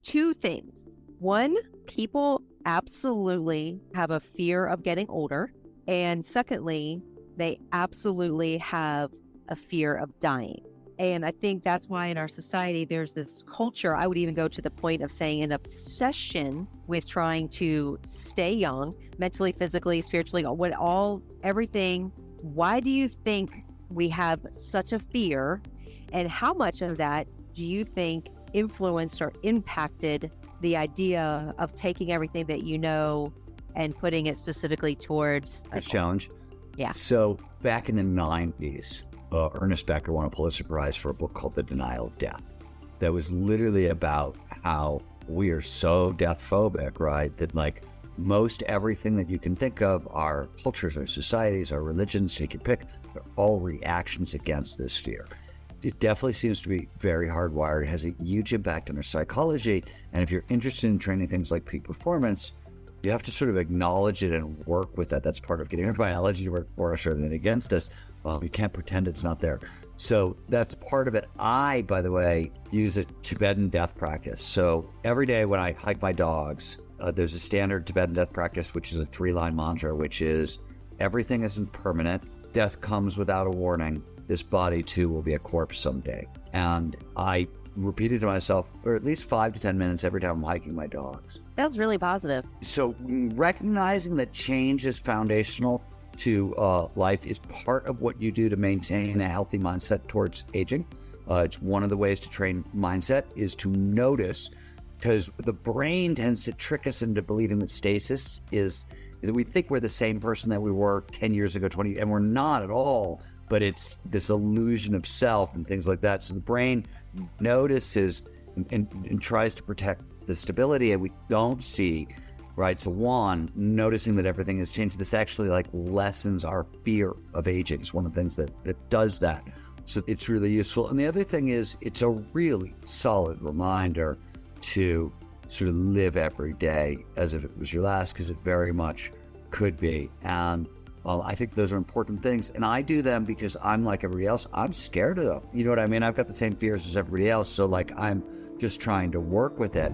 two things. One, people absolutely have a fear of getting older. And secondly, they absolutely have a fear of dying. And I think that's why in our society, there's this culture, I would even go to the point of saying an obsession with trying to stay young, mentally, physically, spiritually, everything. Why do you think we have such a fear? And how much of that do you think influenced or impacted the idea of taking everything that you know and putting it specifically towards this challenge? Yeah. So back in the 90s, Ernest Becker won a Pulitzer Prize for a book called The Denial of Death. That was literally about how we are so death phobic, right? That like most everything that you can think of, our cultures, our societies, our religions, take your pick, they're all reactions against this fear. It definitely seems to be very hardwired. It has a huge impact on our psychology. And if you're interested in training things like peak performance, you have to sort of acknowledge it and work with that. That's part of getting our biology to work for us rather than against us. You can't pretend it's not there. So that's part of it. I, by the way, use a Tibetan death practice. So every day when I hike my dogs, there's a standard Tibetan death practice, which is a 3-line mantra, which is everything isn't permanent. Death comes without a warning. This body too will be a corpse someday. And I repeat it to myself for at least 5 to 10 minutes every time I'm hiking my dogs. That's really positive. So recognizing that change is foundational to life is part of what you do to maintain a healthy mindset towards aging. It's one of the ways to train mindset is to notice, because the brain tends to trick us into believing that stasis is that we think we're the same person that we were 10 years ago, 20, and we're not at all, but it's this illusion of self and things like that. So the brain notices and tries to protect the stability, and we don't see, right? So one, noticing that everything has changed, this actually like lessens our fear of aging. It's one of the things that does that. So it's really useful. And the other thing is it's a really solid reminder to sort of live every day as if it was your last, because it very much could be. And well, I think those are important things. And I do them because I'm like everybody else. I'm scared of them. You know what I mean? I've got the same fears as everybody else. So like I'm just trying to work with it.